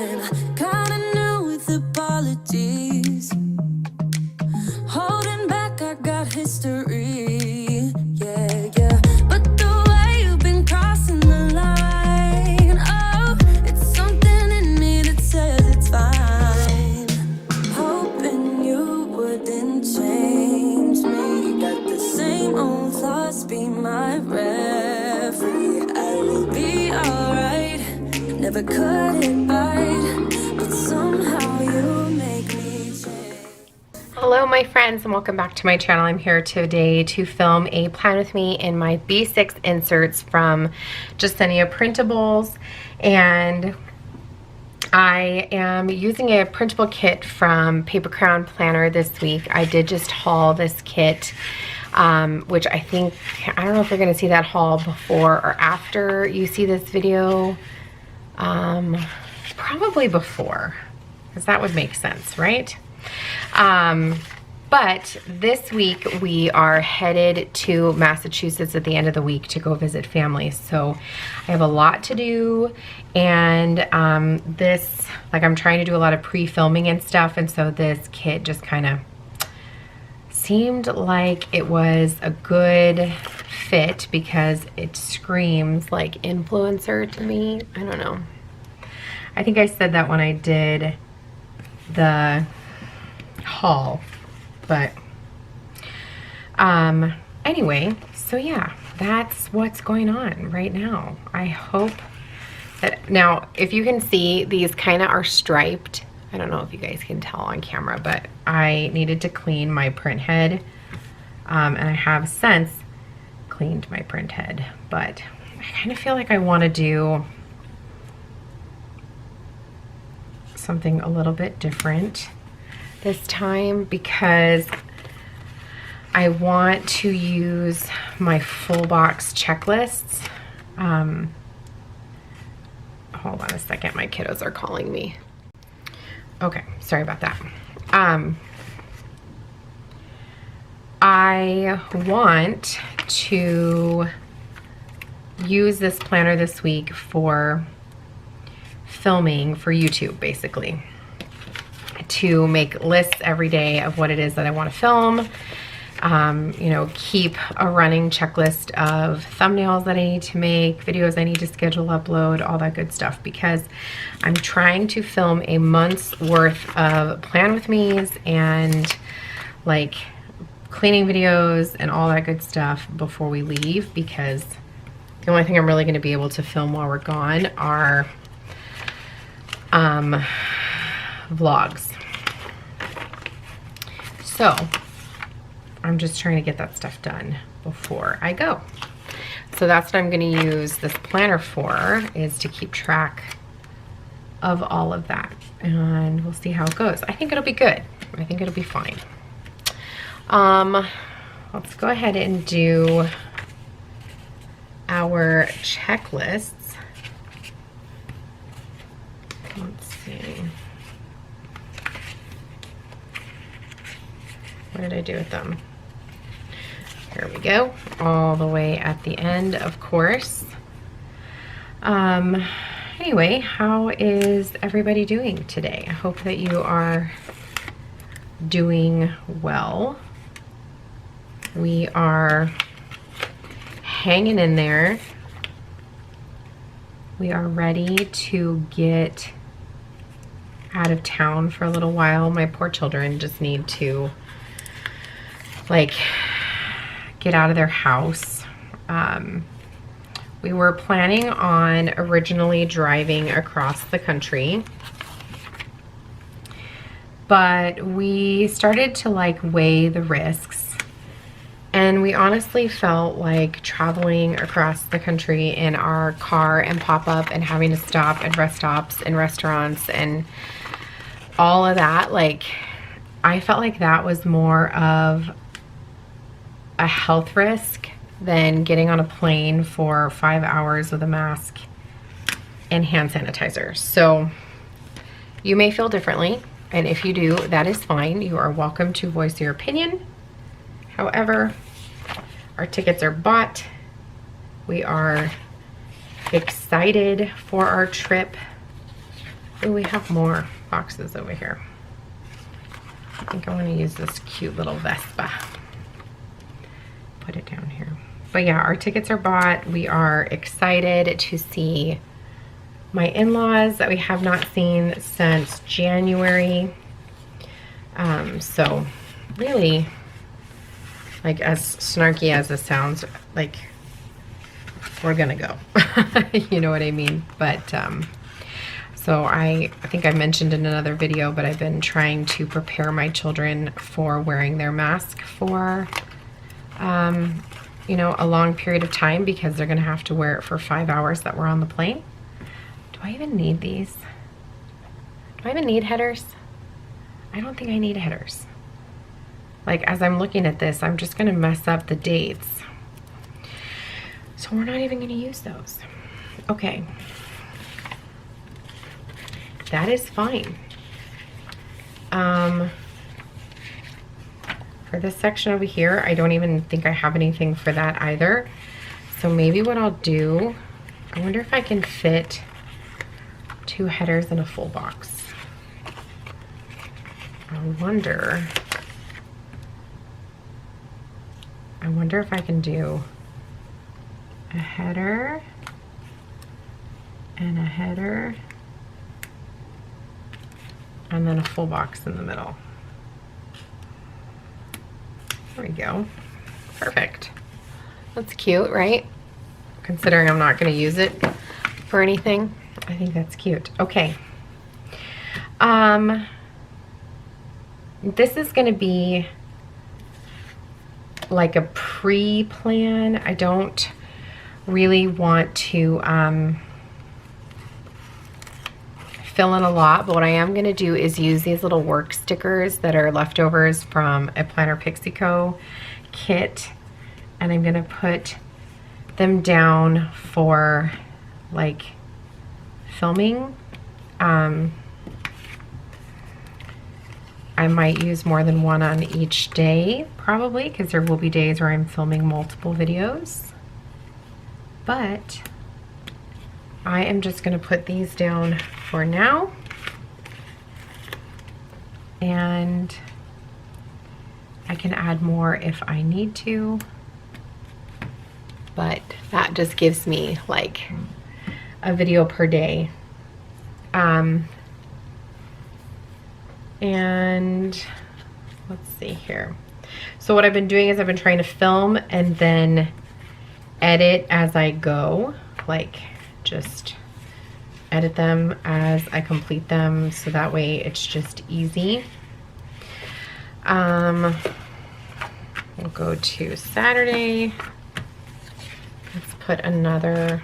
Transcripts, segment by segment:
time. Kinda new with apologies. Holding back, I got history. Yeah, yeah. But the way you've been crossing the line, oh, it's something in me that says it's fine. Hoping you wouldn't change me. Got the same old thoughts, be my referee. I will be alright. Never cut it right, but somehow you make me change. Hello my friends and welcome back to my channel. I'm here today to film a plan with me in my B6 inserts from Justenia Printables, and I am using a printable kit from Paper Crown Planner this week. I did just haul this kit, which I think, I don't know if you're going to see that haul before or after you see this video. Probably before, because that would make sense, right? But this week we are headed to Massachusetts at the end of the week to go visit family. So I have a lot to do, and this, like, I'm trying to do a lot of pre-filming and stuff, and so this kit just kind of seemed like it was a good fit because it screams like influencer to me. I don't know. I think I said that when I did the haul, but anyway, so yeah, that's what's going on right now. I hope that, now if you can see, these kind of are striped. I don't know if you guys can tell on camera, but I needed to clean my print head, and I have since cleaned my print head, but I kind of feel like I want to do something a little bit different this time because I want to use my full box checklists. Hold on a second, my kiddos are calling me. Okay, sorry about that. I want to use this planner this week for filming for YouTube, basically, to make lists every day of what it is that I want to film. You know, keep a running checklist of thumbnails that I need to make, videos I need to schedule, upload, all that good stuff, because I'm trying to film a month's worth of plan with me's and like cleaning videos and all that good stuff before we leave, because the only thing I'm really going to be able to film while we're gone are vlogs. So I'm just trying to get that stuff done before I go. So that's what I'm going to use this planner for, is to keep track of all of that, and we'll see how it goes. I think it'll be good. I think it'll be fine. Let's go ahead and do our checklists. Let's see. What did I do with them? Here we go. All the way at the end, of course. Anyway, how is everybody doing today? I hope that you are doing well. We are hanging in there. We are ready to get out of town for a little while. My poor children just need to, like, get out of their house. We were planning on originally driving across the country, but we started to like weigh the risks, and we honestly felt like traveling across the country in our car and pop up and having to stop at rest stops and restaurants and all of that, like, I felt like that was more of a health risk than getting on a plane for 5 hours with a mask and hand sanitizer. So you may feel differently, and if you do, that is fine. You are welcome to voice your opinion. However, our tickets are bought. We are excited for our trip. Oh, we have more boxes over here. I think I want to use this cute little Vespa. Put it down here. But yeah, our tickets are bought. We are excited to see my in-laws that we have not seen since January. So really, like, as snarky as this sounds, like, we're gonna go. You know what I mean? But so I think I mentioned in another video, but I've been trying to prepare my children for wearing their mask for you know, a long period of time, because they're gonna have to wear it for 5 hours that we're on the plane. Do I even need these? Do I even need headers? I don't think I need headers. Like, as I'm looking at this, I'm just gonna mess up the dates. So we're not even gonna use those. Okay. That is fine. For this section over here, I don't even think I have anything for that either. So maybe what I'll do, I wonder if I can fit 2 headers in a full box. I wonder if I can do a header and a header and then a full box in the middle. There we go. Perfect. That's cute, right? Considering I'm not going to use it for anything, I think that's cute. Okay. This is going to be like a pre-plan. I don't really want to fill in a lot, but what I am going to do is use these little work stickers that are leftovers from a Planner Petticoat kit, and I'm going to put them down for like filming. I might use more than one on each day, probably, because there will be days where I'm filming multiple videos. But I am just going to put these down for now. And I can add more if I need to. But that just gives me like a video per day. And let's see here. So what I've been doing is I've been trying to film and then edit as I go, like just edit them as I complete them, so that way it's just easy. We'll go to Saturday. Let's put another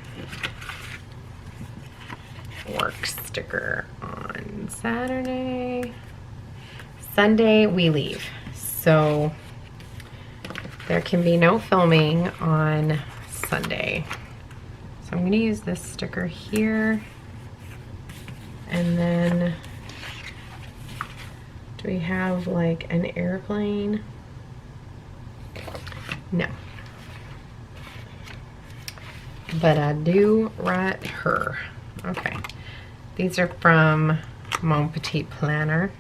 work sticker on Saturday. Sunday we leave, so there can be no filming on Sunday. So I'm going to use this sticker here, and then do we have like an airplane? No, but I do write her. Okay, these are from Mon Petit Planner.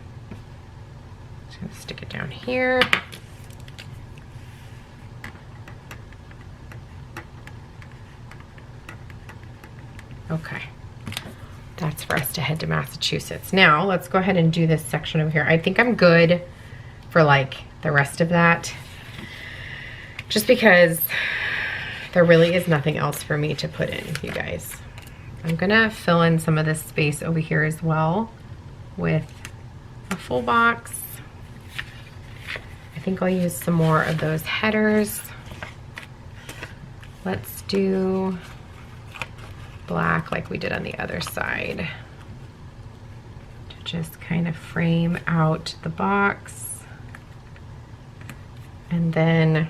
Just gonna stick it down here. Okay, that's for us to head to Massachusetts. Now let's go ahead and do this section over here. I think I'm good for like the rest of that, just because there really is nothing else for me to put in, you guys. I'm gonna fill in some of this space over here as well with a full box. I think I'll use some more of those headers. Let's do black like we did on the other side to just kind of frame out the box. And then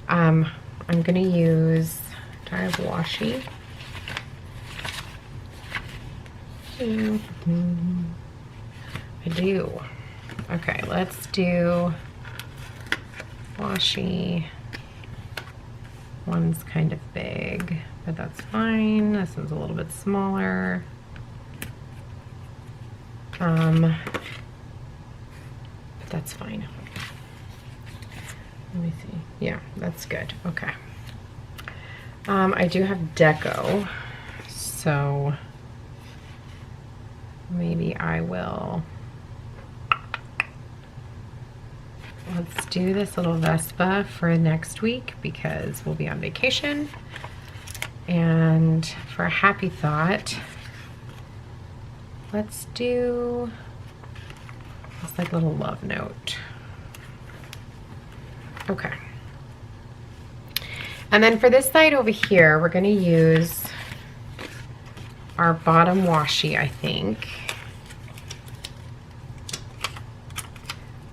I'm gonna use, do I have washi? I do. Okay, let's do washi. One's kind of big, but that's fine. This one's a little bit smaller. But that's fine. Let me see. Yeah, that's good. Okay. I do have deco, so maybe I will. Let's do this little Vespa for next week because we'll be on vacation. And for a happy thought, let's do this like little love note. Okay. And then for this side over here, we're going to use our bottom washi, I think,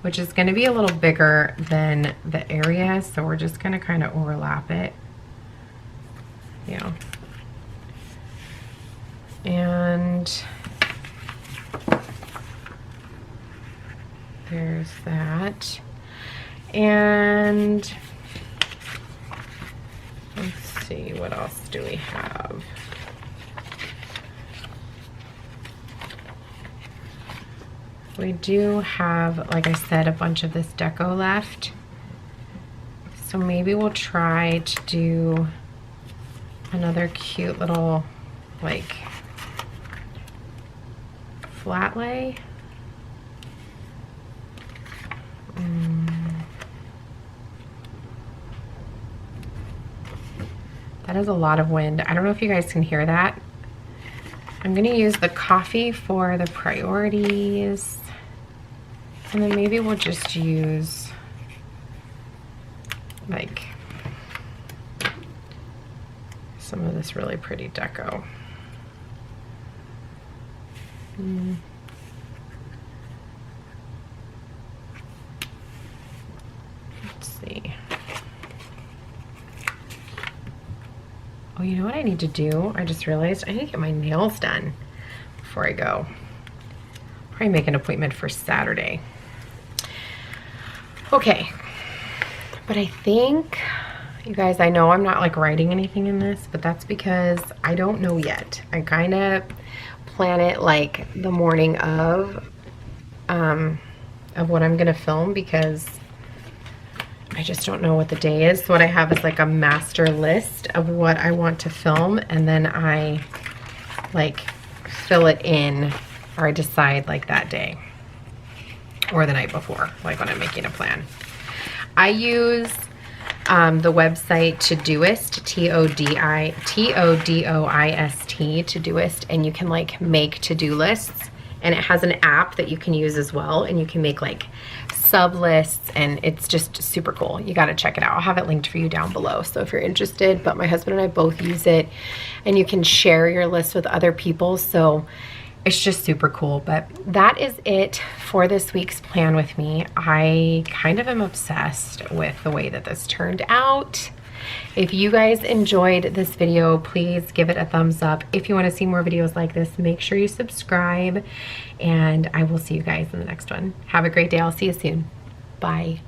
which is going to be a little bigger than the area, so we're just going to kind of overlap it. Yeah. And there's that. And let's see, what else do we have? We do have, like I said, a bunch of this deco left. So maybe we'll try to do another cute little, like, flat lay. That is a lot of wind. I don't know if you guys can hear that. I'm gonna use the coffee for the priorities. And then maybe we'll just use like some of this really pretty deco. Let's see. Oh, you know what I need to do? I just realized I need to get my nails done before I go. Probably make an appointment for Saturday. Okay, but I think, you guys, I know I'm not like writing anything in this, but that's because I don't know yet. I kind of plan it like the morning of what I'm gonna film because I just don't know what the day is. So what I have is like a master list of what I want to film, and then I like fill it in, or I decide like that day or the night before, like when I'm making a plan. I use the website Todoist, Todoist, Todoist, and you can like make to-do lists, and it has an app that you can use as well, and you can make like sub lists, and it's just super cool. You got to check it out. I'll have it linked for you down below, so if you're interested. But my husband and I both use it, and you can share your list with other people, so it's just super cool. But that is it for this week's plan with me. I kind of am obsessed with the way that this turned out. If you guys enjoyed this video, please give it a thumbs up. If you want to see more videos like this, make sure you subscribe, and I will see you guys in the next one. Have a great day. I'll see you soon. Bye.